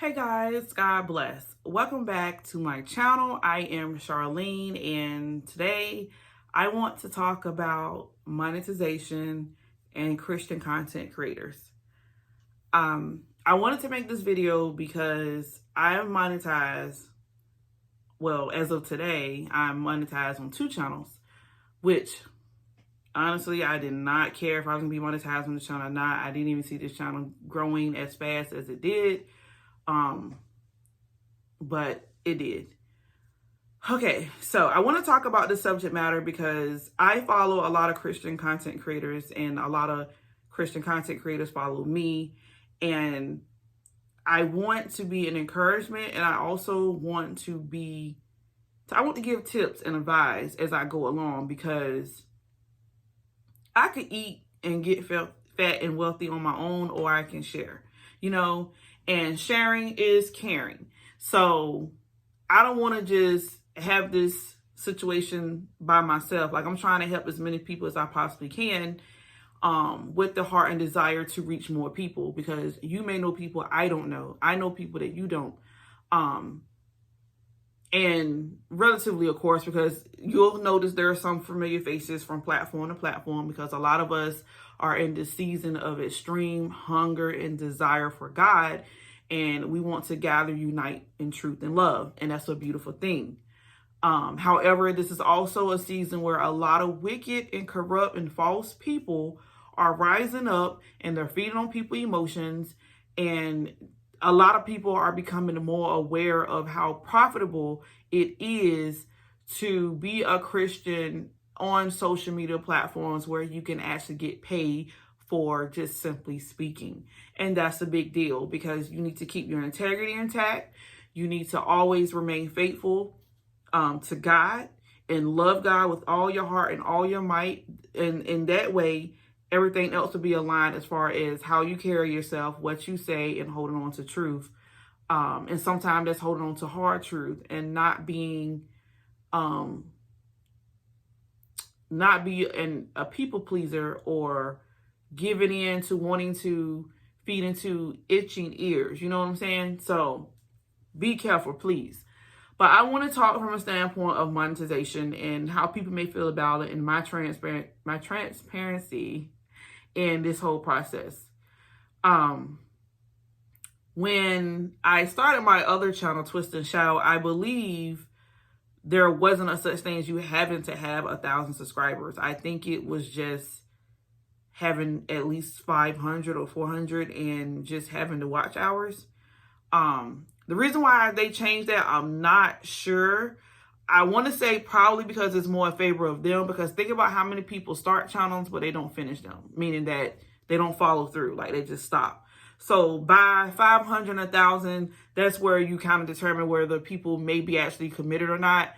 Hey guys, God bless. Welcome back to my channel. I am Charlene, and today I want to talk about monetization and Christian content creators. I wanted to make this video because I am monetized. Well, as of today, I'm monetized on 2 channels, which honestly, I did not care if I was gonna be monetized on the channel or not. I didn't even see this channel growing as fast as it did. But it did. Okay, so I want to talk about this subject matter because I follow a lot of Christian content creators and a lot of Christian content creators follow me, and I want to be an encouragement, and I also want to give tips and advice as I go along, because I could eat and get fat and wealthy on my own, or I can share, and sharing is caring. So I don't want to just have this situation by myself. Like, I'm trying to help as many people as I possibly can, with the heart and desire to reach more people, because you may know people I don't know. I know people that you don't. And relatively, of course, because you'll notice there are some familiar faces from platform to platform, because a lot of us are in this season of extreme hunger and desire for God. And we want to gather, unite in truth and love. And that's a beautiful thing. However, this is also a season where a lot of wicked and corrupt and false people are rising up, and they're feeding on people's emotions. And a lot of people are becoming more aware of how profitable it is to be a Christian on social media platforms, where you can actually get paid for just simply speaking. And that's a big deal, because you need to keep your integrity intact. You need to always remain faithful to God and love God with all your heart and all your might. And in that way, everything else will be aligned as far as how you carry yourself, what you say, and holding on to truth. And sometimes that's holding on to hard truth and not being a people pleaser, or giving in to wanting to feed into itching ears. You know what I'm saying? So be careful, please. But I want to talk from a standpoint of monetization and how people may feel about it, and my transparency in this whole process. When I started my other channel, Twist and Shout, I believe there wasn't a such thing as you having to have 1,000 subscribers. I think it was just having at least 500 or 400 and just having the watch hours. The reason why they changed that, I'm not sure. I want to say probably because it's more in favor of them, because think about how many people start channels but they don't finish them, meaning that they don't follow through, like they just stop. So by 500, 1,000, that's where you kind of determine whether people may be actually committed or not.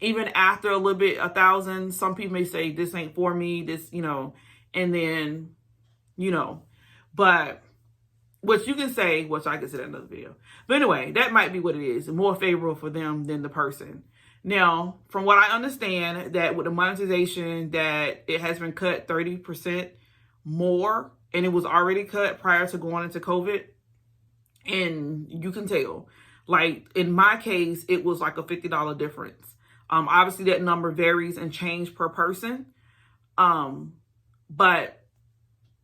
Even after a little bit, 1,000, some people may say, this ain't for me, this, and then, but which you can say, which I can say that in another video. But anyway, that might be what it is, more favorable for them than the person. Now, from what I understand, that with the monetization, that it has been cut 30% more, and it was already cut prior to going into COVID. And you can tell, like in my case, it was like a $50 difference. Obviously that number varies and change per person. But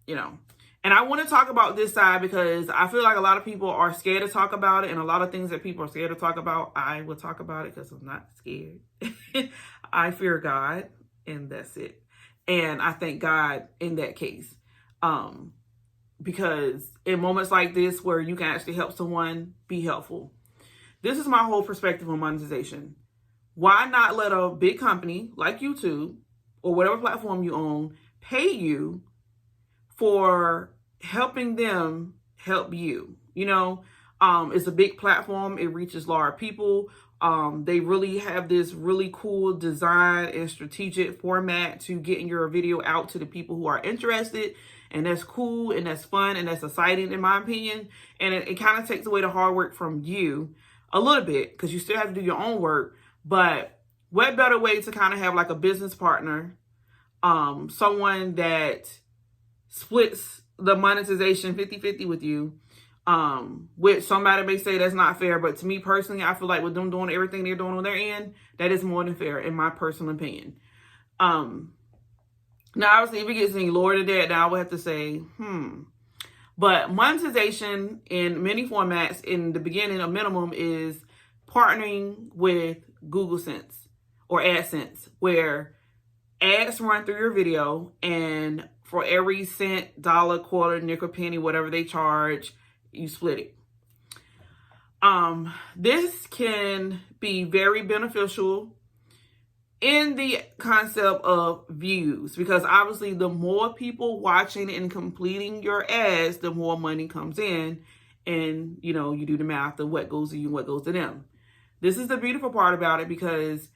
and I want to talk about this side because I feel like a lot of people are scared to talk about it, and a lot of things that people are scared to talk about, I will talk about it because I'm not scared. I fear God, and that's it. And I thank God in that case. Because in moments like this where you can actually help someone, be helpful. This is my whole perspective on monetization. Why not let a big company like YouTube or whatever platform you own pay you for helping them help you? It's a big platform. It reaches large people. They really have this really cool design and strategic format to getting your video out to the people who are interested. And that's cool, and that's fun, and that's exciting in my opinion. And it kind of takes away the hard work from you a little bit, because you still have to do your own work. But what better way to kind of have like a business partner, someone that splits the monetization 50-50 with you, Which somebody may say that's not fair, but to me personally, I feel like with them doing everything they're doing on their end, that is more than fair, in my personal opinion. Now, obviously, if it gets any lower than that, then I would have to say, But monetization in many formats in the beginning, a minimum is partnering with Google Sense or AdSense, where ads run through your video, and for every cent, dollar, quarter, nickel, penny, whatever they charge, you split it. This can be very beneficial in the concept of views, because obviously the more people watching and completing your ads, the more money comes in, and you do the math of what goes to you and what goes to them. This is the beautiful part about it, because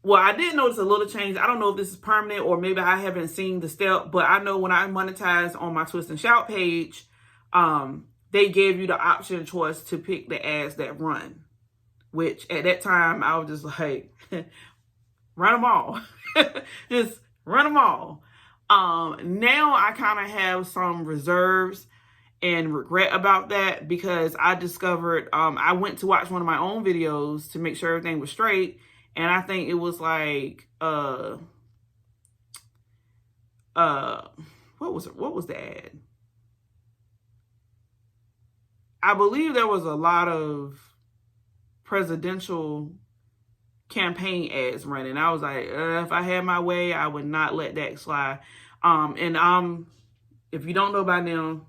I did notice a little change. I don't know if this is permanent or maybe I haven't seen the step, but I know when I monetized on my Twist and Shout page, they gave you the option choice to pick the ads that run, which at that time I was just like, run them all. Just run them all. Now I kind of have some reserves and regret about that, because I discovered, I went to watch one of my own videos to make sure everything was straight. And I think it was like, what was the ad? I believe there was a lot of presidential campaign ads running. I was like, if I had my way, I would not let that slide. If you don't know by now,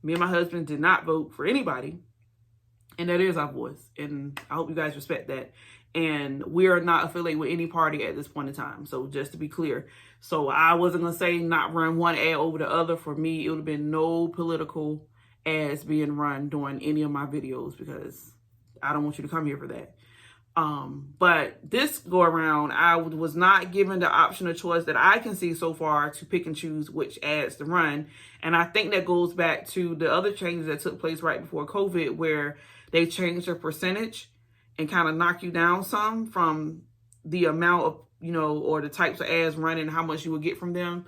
me and my husband did not vote for anybody, and that is our voice. And I hope you guys respect that. And we are not affiliated with any party at this point in time. So just to be clear. So I wasn't going to say not run one ad over the other. For me, it would have been no political ads being run during any of my videos, because I don't want you to come here for that. But this go around, I was not given the option of choice that I can see so far to pick and choose which ads to run. And I think that goes back to the other changes that took place right before COVID, where they changed their percentage and kind of knock you down some from the amount of, or the types of ads running and how much you would get from them.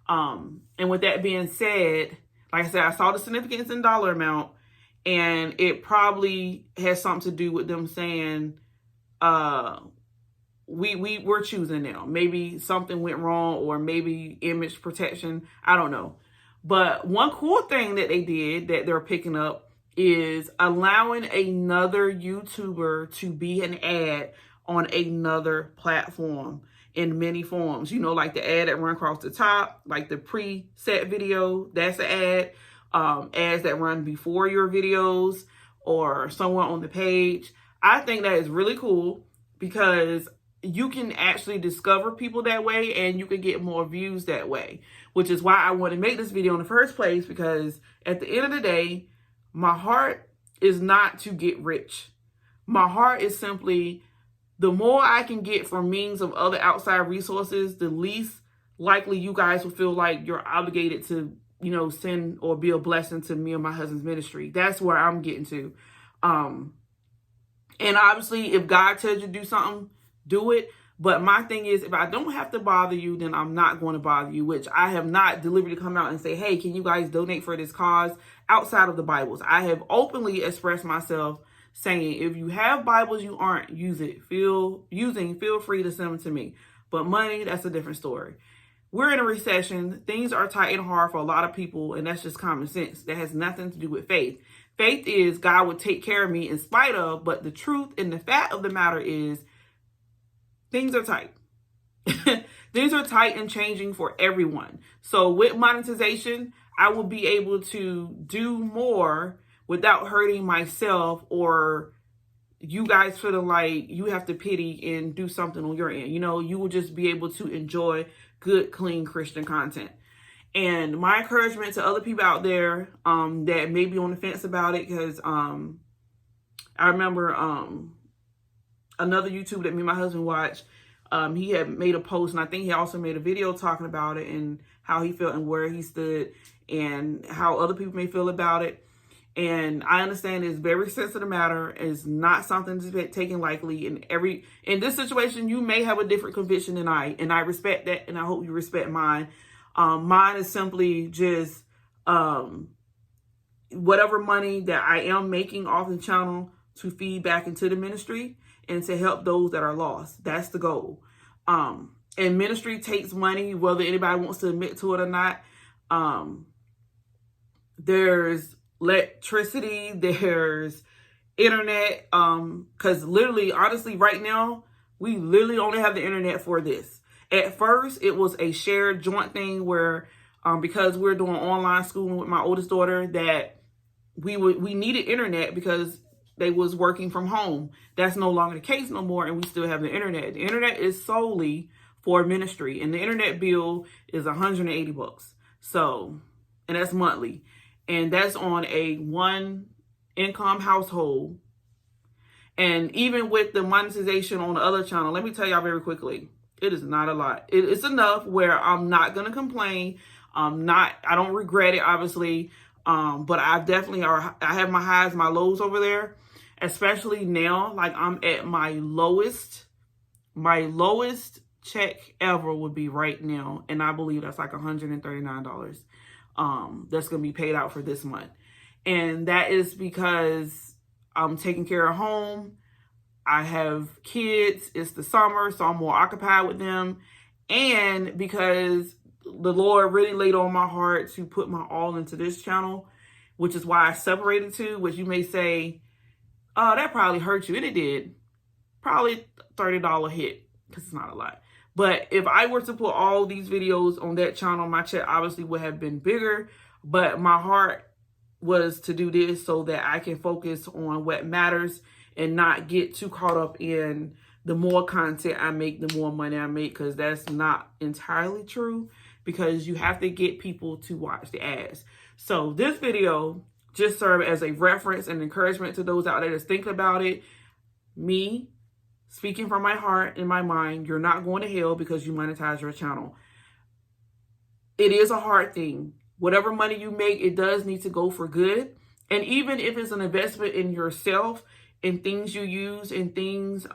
And with that being said, like I said, I saw the significance in dollar amount, and it probably has something to do with them saying, we're choosing now. Maybe something went wrong, or maybe image protection. I don't know. But one cool thing that they did that they're picking up is allowing another YouTuber to be an ad on another platform in many forms. Like the ad that run across the top, like the preset video, that's an ad. Ads that run before your videos or somewhere on the page. I think that is really cool, because you can actually discover people that way, and you can get more views that way, which is why I want to make this video in the first place, because at the end of the day, my heart is not to get rich. My heart is simply, the more I can get from means of other outside resources, the least likely you guys will feel like you're obligated to, send or be a blessing to me and my husband's ministry. That's where I'm getting to. And obviously, if God tells you to do something, do it. But my thing is, if I don't have to bother you, then I'm not going to bother you, which I have not deliberately come out and say, hey, can you guys donate for this cause outside of the Bibles? I have openly expressed myself saying, if you have Bibles you aren't feel free to send them to me. But money, that's a different story. We're in a recession. Things are tight and hard for a lot of people, and that's just common sense. That has nothing to do with faith. Faith is God would take care of me in spite of, but the truth and the fact of the matter is things are tight. Things are tight and changing for everyone. So with monetization, I will be able to do more without hurting myself or you guys feeling like you have to pity and do something on your end. You will just be able to enjoy good, clean Christian content. And my encouragement to other people out there that may be on the fence about it, because I remember another YouTube that me and my husband watched, he had made a post, and I think he also made a video talking about it and how he felt and where he stood and how other people may feel about it. And I understand it's very sensitive matter. It's not something to be taken lightly. In this situation, you may have a different conviction than I, and I respect that, and I hope you respect mine. Mine is simply just whatever money that I am making off the channel to feed back into the ministry and to help those that are lost. That's the goal. And ministry takes money, whether anybody wants to admit to it or not. There's electricity, there's internet, because literally, honestly, right now, we literally only have the internet for this. At first, it was a shared joint thing where, because we're doing online schooling with my oldest daughter, that we needed internet because they was working from home. That's no longer the case no more, and we still have the internet. The internet is solely for ministry, and the internet bill is $180. So, and that's monthly, and that's on a one income household. And even with the monetization on the other channel, let me tell y'all very quickly, it is not a lot. It's enough where I'm not gonna complain. I don't regret it, obviously. But I have my highs, my lows over there, especially now. Like, I'm at my lowest check ever would be right now, and I believe that's like $139. That's gonna be paid out for this month, and that is because I'm taking care of home. I have kids. It's the summer, so I'm more occupied with them, and because the Lord really laid on my heart to put my all into this channel, which is why I separated two, which you may say, oh, that probably hurt you. And it did. Probably $30 hit, because it's not a lot. But if I were to put all these videos on that channel, my check obviously would have been bigger. But my heart was to do this so that I can focus on what matters and not get too caught up in the more content I make, the more money I make, because that's not entirely true, because you have to get people to watch the ads. So this video just served as a reference and encouragement to those out there that's thinking about it. Me speaking from my heart and my mind, you're not going to hell because you monetize your channel. It is a hard thing. Whatever money you make, it does need to go for good. And even if it's an investment in yourself, in things you use, and things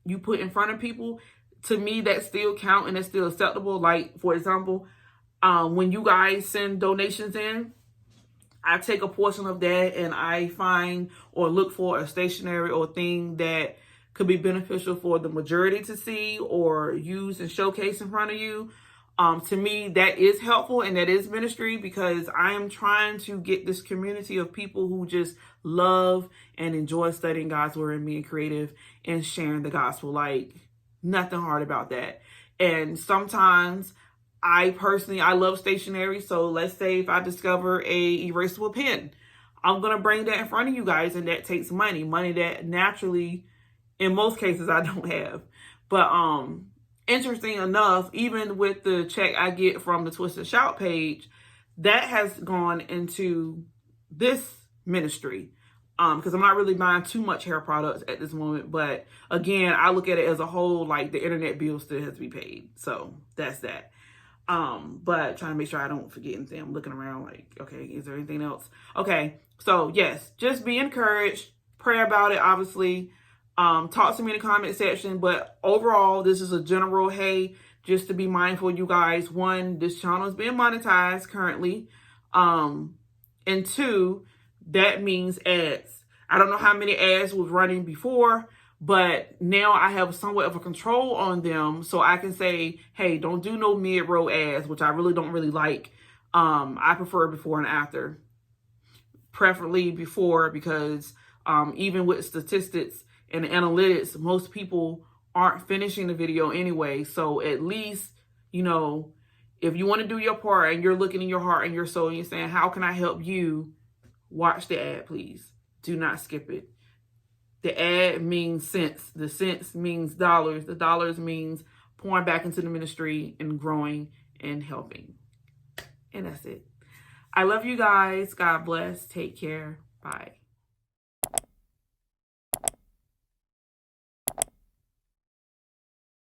you put in front of people, to me, that still count and that's still acceptable. Like, for example, when you guys send donations in, I take a portion of that and I find or look for a stationery or thing that could be beneficial for the majority to see or use and showcase in front of you. To me, that is helpful and that is ministry, because I am trying to get this community of people who just love and enjoy studying God's word and being creative and sharing the gospel. Like, nothing hard about that. And sometimes I love stationery. So let's say if I discover a erasable pen, I'm going to bring that in front of you guys. And that takes money that naturally, in most cases, I don't have. But interesting enough, even with the check I get from the Twist and Shout page, that has gone into this ministry. Because I'm not really buying too much hair products at this moment. But again, I look at it as a whole, like the internet bill still has to be paid. So that's that. But trying to make sure I don't forget anything. I'm looking around like, okay, is there anything else? Okay. So yes, just be encouraged. Pray about it, obviously. Talk to me in the comment section. But overall, this is a general, hey, just to be mindful, you guys. One, this channel is being monetized currently. And two, that means ads. I don't know how many ads was running before, but now I have somewhat of a control on them, so I can say, hey, don't do no mid-row ads, which I really don't like. I prefer before and after, preferably before, because even with statistics and analytics, most people aren't finishing the video anyway. So at least, you know, if you want to do your part and you're looking in your heart and your soul and you're saying, how can I help you? Watch the ad, please. Do not skip it. The ad means cents. The cents means dollars. The dollars means pouring back into the ministry and growing and helping. And that's it. I love you guys. God bless. Take care. Bye.